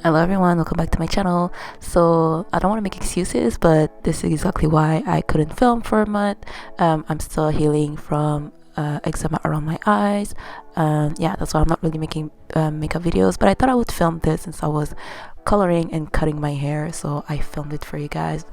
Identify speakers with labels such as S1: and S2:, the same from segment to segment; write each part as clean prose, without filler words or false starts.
S1: Hello everyone, welcome back to my channel. So I don't want to make excuses, but this is exactly why I couldn't film for a month. I'm still healing from eczema around my eyes. Yeah, that's why I'm not really making makeup videos, but I thought I would film this since I was coloring and cutting my hair, so I filmed it for you guys.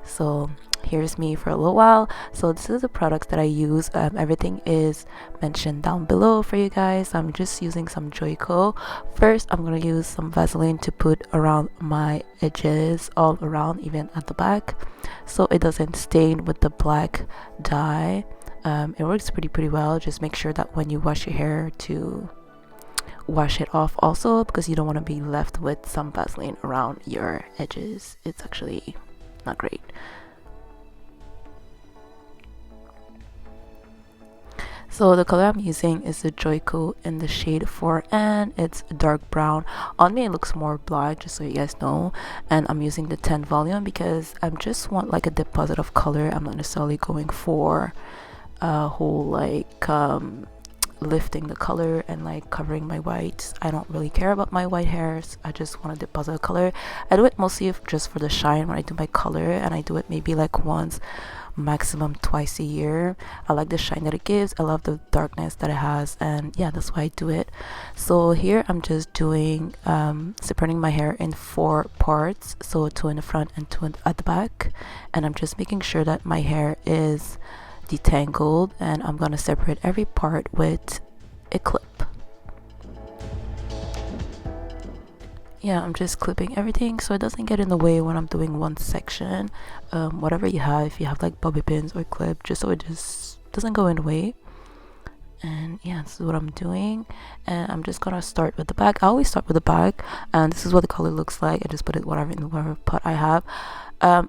S1: So here's me for a little while. So this is the products that I use. Everything is mentioned down below for you guys. I'm just using some Joico. First, I'm gonna use some Vaseline to put around my edges, all around, even at the back, so it doesn't stain with the black dye. It works pretty well. Just make sure that when you wash your hair to wash it off also, because you don't want to be left with some Vaseline around your edges. It's actually not great. So the color I'm using is the Joico in the shade 4N. It's dark brown. On me it looks more black, just so you guys know. And I'm using the 10 volume because I just want like a deposit of color. I'm not necessarily going for a whole like lifting the color and like covering my whites. I don't really care about my white hairs. I just want to deposit a color. I do it mostly just for the shine when I do my color, and I do it maybe like once, maximum twice a year. I like the shine that it gives. I love the darkness that it has, and yeah, that's why I do it. So here I'm just doing separating my hair in 4 parts, so 2 in the front and 2 at the back, and I'm just making sure that my hair is detangled, and I'm gonna separate every part with a clip. Yeah, I'm just clipping everything so it doesn't get in the way when I'm doing one section. Whatever you have, if you have like bobby pins or clip, just so it just doesn't go in the way. And yeah, this is what I'm doing, and I'm just gonna start with the back. I always start with the back, and this is what the color looks like. I just put it whatever in whatever pot I have.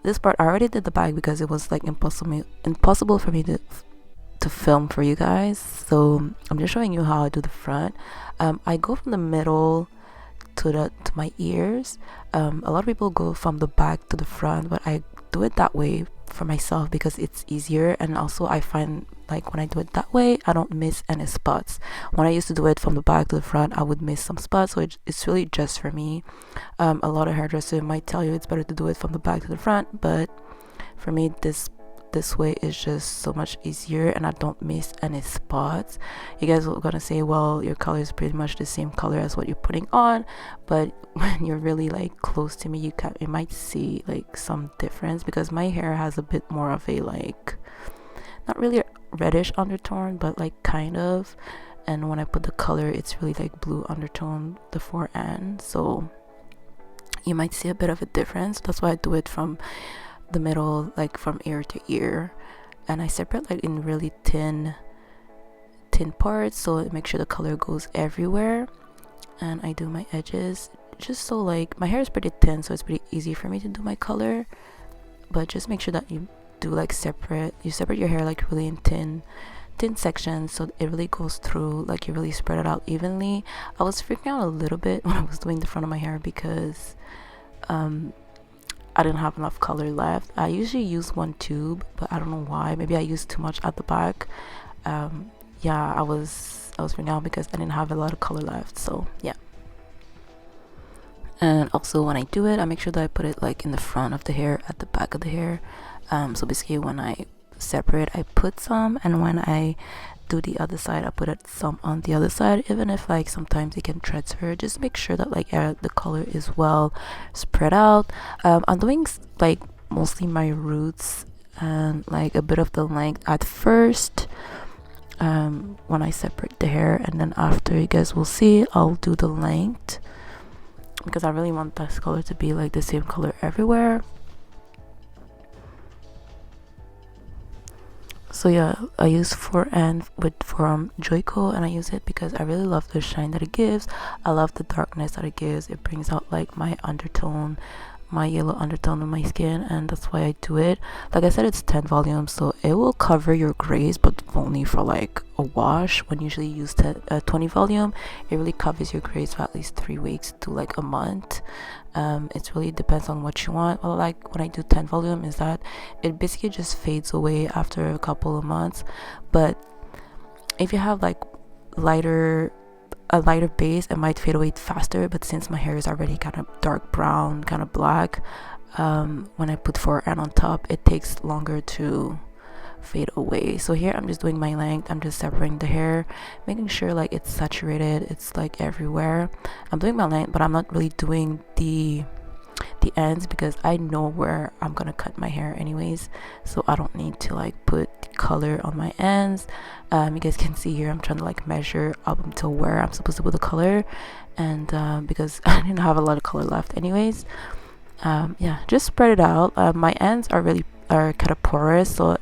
S1: This part I already did the back because it was like impossible for me to film for you guys, so I'm just showing you how I do the front. I go from the middle to my ears. A lot of people go from the back to the front, but I do it that way for myself because it's easier, and also I find like when I do it that way I don't miss any spots. When I used to do it from the back to the front, I would miss some spots, so it's really just for me. A lot of hairdressers might tell you it's better to do it from the back to the front, but for me this way is just so much easier, and I don't miss any spots. You guys are gonna say, well, your color is pretty much the same color as what you're putting on, but when you're really like close to me, you might see like some difference, because my hair has a bit more of a like, not really a reddish undertone, but like kind of, and when I put the color it's really like blue undertone, the 4N, so you might see a bit of a difference. That's why I do it from the middle, like from ear to ear, and I separate like in really thin parts, so make sure the color goes everywhere. And I do my edges just so like my hair is pretty thin, so it's pretty easy for me to do my color, but just make sure that you do like separate your hair like really in thin sections, so it really goes through, like you really spread it out evenly. I was freaking out a little bit when I was doing the front of my hair because I didn't have enough color left. I usually use 1 tube, but I don't know why. Maybe I used too much at the back. Yeah, I was freaking out because I didn't have a lot of color left, so yeah. And also when I do it, I make sure that I put it like in the front of the hair, at the back of the hair. So basically when I separate, I put some, and when I do the other side, I put it some on the other side, even if like sometimes it can transfer. Just make sure that like the color is well spread out. I'm doing like mostly my roots and like a bit of the length at first, when I separate the hair, and then after, you guys will see, I'll do the length, because I really want this color to be like the same color everywhere. So yeah, I use 4N from Joico, and I use it because I really love the shine that it gives. I love the darkness that it gives. It brings out like my undertone, my yellow undertone on my skin, and that's why I do it. Like I said, it's 10 volumes, so it will cover your grays, but only for like a wash. When you usually use 20 volume, it really covers your grays for at least 3 weeks to like a month. It really depends on what you want. Well, like when I do 10 volume is that it basically just fades away after a couple of months. But if you have like lighter a lighter base, it might fade away faster, but since my hair is already kind of dark brown, kind of black, when I put 4N on top, it takes longer to fade away. So here I'm just doing my length. I'm just separating the hair, making sure like it's saturated, it's like everywhere. I'm doing my length, but I'm not really doing the ends because I know where I'm gonna cut my hair anyways, so I don't need to like put color on my ends. You guys can see here I'm trying to like measure up until where I'm supposed to put the color, and because I didn't have a lot of color left anyways, yeah, just spread it out. My ends are kind of porous, so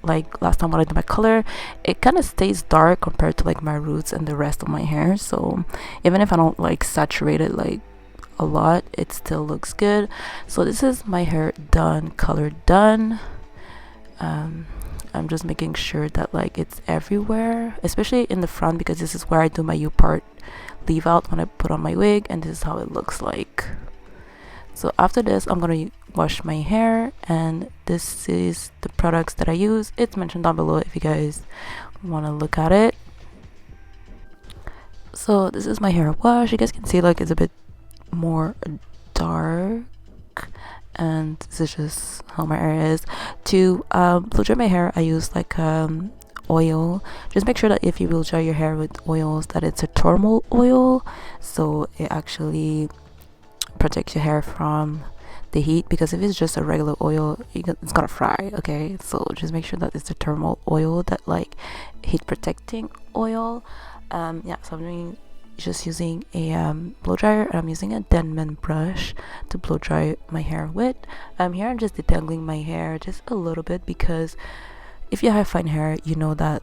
S1: like last time when I did my color, it kind of stays dark compared to like my roots and the rest of my hair. So even if I don't like saturate it like a lot, it still looks good. So this is my hair done, color done. I'm just making sure that like it's everywhere, especially in the front, because this is where I do my U part leave out when I put on my wig, and this is how it looks like. So after this, I'm gonna wash my hair, and this is the products that I use. It's mentioned down below if you guys want to look at it. So this is my hair wash. You guys can see like it's a bit more dark, and this is just how my hair is. To blow dry my hair, I use like oil. Just make sure that if you blow dry your hair with oils, that it's a thermal oil, so it actually protects your hair from the heat, because if it's just a regular oil, it's gonna fry. Okay, so just make sure that it's a thermal oil, that like heat protecting oil. Yeah, so I'm just using a blow dryer, and I'm using a Denman brush to blow dry my hair with. Here I'm just detangling my hair just a little bit, because if you have fine hair, you know that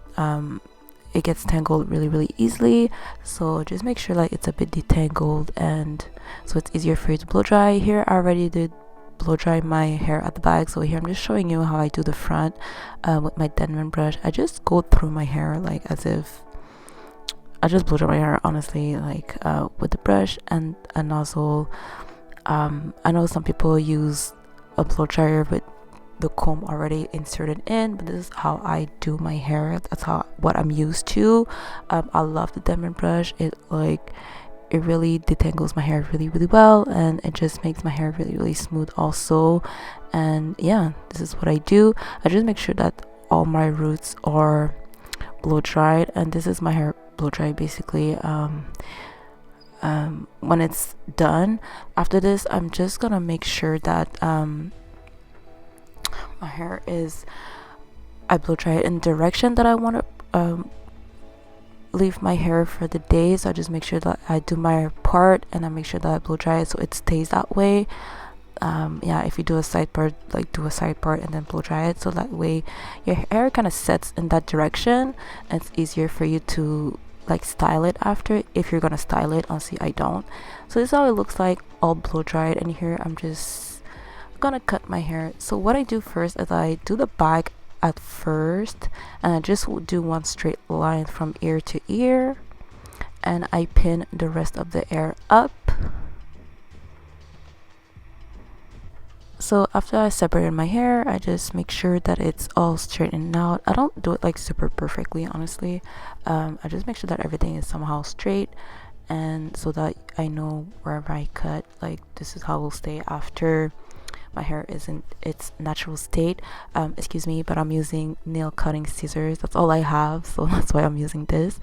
S1: it gets tangled really easily. So just make sure like it's a bit detangled, and so it's easier for you to blow dry. Here I already did blow dry my hair at the back, so here I'm just showing you how I do the front with my Denman brush. I just go through my hair like as if I just blow dry my hair, honestly, like with the brush and a nozzle. I know some people use a blow dryer with the comb already inserted in, but this is how I do my hair. That's what I'm used to. I love the Denman brush. It really detangles my hair really well, and it just makes my hair really smooth also. And yeah, this is what I do. I just make sure that all my roots are blow dried, and this is my hair blow dry basically. When it's done, after this, I'm just gonna make sure that my hair is, I blow dry it in the direction that I want to leave my hair for the day. So I just make sure that I do my part, and I make sure that I blow dry it so it stays that way. Yeah, if you do a side part, like do a side part and then blow dry it, so that way your hair kind of sets in that direction, and it's easier for you to like style it after, if you're gonna style it. Honestly, I don't. So this is how it looks like all blow dried, and here I'm just gonna cut my hair. So what I do first is I do the back at first, and I just will do one straight line from ear to ear, and I pin the rest of the hair up. So after I separated my hair, I just make sure that it's all straightened out. I don't do it like super perfectly, honestly. I just make sure that everything is somehow straight, and so that I know wherever I cut, like this is how it will stay after my hair is in its natural state. Excuse me, but I'm using nail cutting scissors. That's all I have, so that's why I'm using this.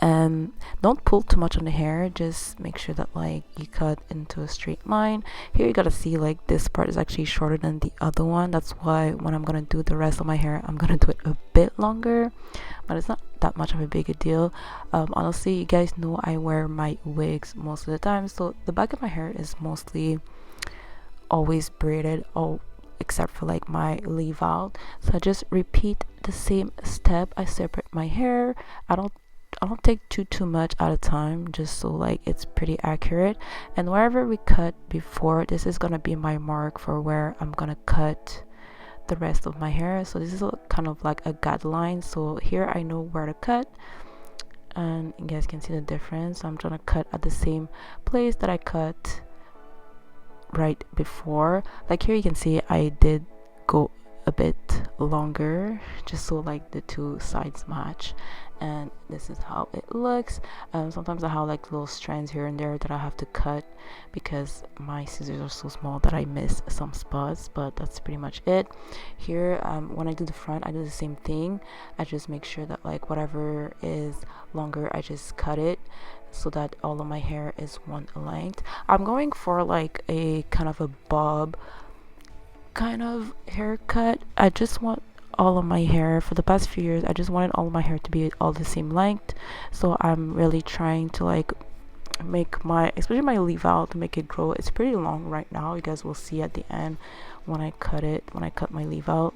S1: Don't pull too much on the hair. Just make sure that like you cut into a straight line. Here you gotta see like this part is actually shorter than the other one. That's why when I'm gonna do the rest of my hair, I'm gonna do it a bit longer, but it's not that much of a big a deal. Honestly, you guys know I wear my wigs most of the time, so the back of my hair is mostly always braided, except for like my leave out. So I just repeat the same step. I separate my hair. I don't take too much at a time, just so like it's pretty accurate. And wherever we cut before, this is gonna be my mark for where I'm gonna cut the rest of my hair. So this is kind of like a guideline. So here I know where to cut, and you guys can see the difference. So I'm trying to cut at the same place that I cut right before. Like here you can see I did go a bit longer, just so like the two sides match. and this is how it looks. Sometimes I have like little strands here and there that I have to cut because my scissors are so small that I miss some spots, but that's pretty much it. Here, when I do the front, I do the same thing. I just make sure that like whatever is longer, I just cut it so that all of my hair is one length. I'm going for like a kind of a bob kind of haircut. I just want all of my hair, for the past few years I just wanted all of my hair to be all the same length, so I'm really trying to like make my, especially my leave out, to make it grow. It's pretty long right now. You guys will see at the end when I cut it, when I cut my leave out.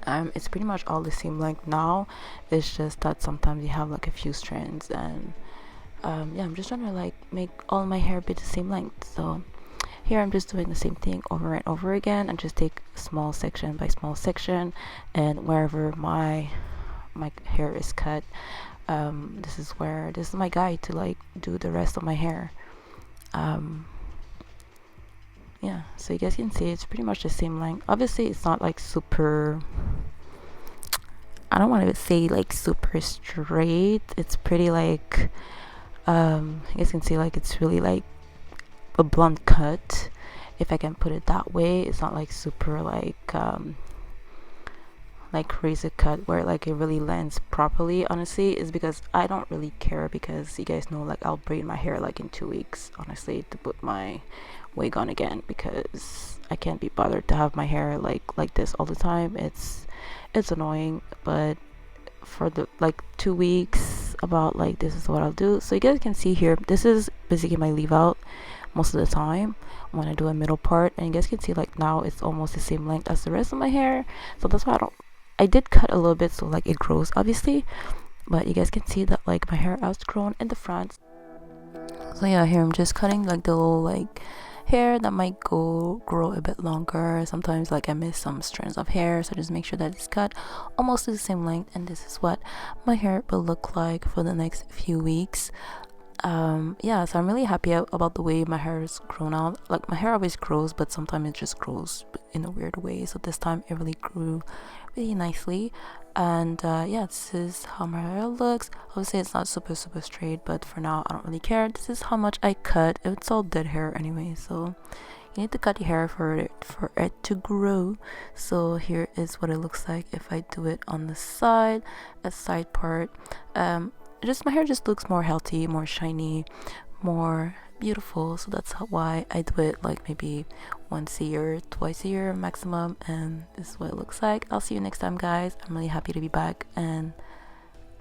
S1: It's pretty much all the same length now. It's just that sometimes you have like a few strands, and yeah, I'm just trying to like make all my hair be the same length. So here I'm just doing the same thing over and over again, and just take small section by small section, and wherever my hair is cut, this is my guide to like do the rest of my hair. Yeah, so you guys can see it's pretty much the same length. Obviously it's not like super, I don't want to say like super straight. It's pretty like you guys can see like it's really like a blunt cut, if I can put it that way. It's not like super like razor cut where like it really lands properly. Honestly, is because I don't really care, because you guys know like I'll braid my hair like in 2 weeks, honestly, to put my wig on again, because I can't be bothered to have my hair like this all the time. It's annoying, but for the like 2 weeks, about like this is what I'll do. So you guys can see here, this is basically my leave out most of the time when I do a middle part, and you guys can see like now it's almost the same length as the rest of my hair. So that's why I did cut a little bit so like it grows, obviously, but you guys can see that like my hair has grown in the front. So yeah, here I'm just cutting like the little like hair that might grow a bit longer. Sometimes like I miss some strands of hair, so just make sure that it's cut almost to the same length, and this is what my hair will look like for the next few weeks. Yeah, so I'm really happy about the way my hair has grown out. Like my hair always grows, but sometimes it just grows in a weird way, so this time it really grew really nicely. And yeah, this is how my hair looks. Obviously it's not super straight, but for now I don't really care. This is how much I cut. It's all dead hair anyway, so you need to cut your hair for it to grow. So here is what it looks like if I do it on the side, a side part. Just my hair just looks more healthy, more shiny, more beautiful. So that's why I do it like maybe once a year, twice a year maximum, and this is what it looks like. I'll see you next time, guys. I'm really happy to be back, and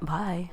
S1: bye.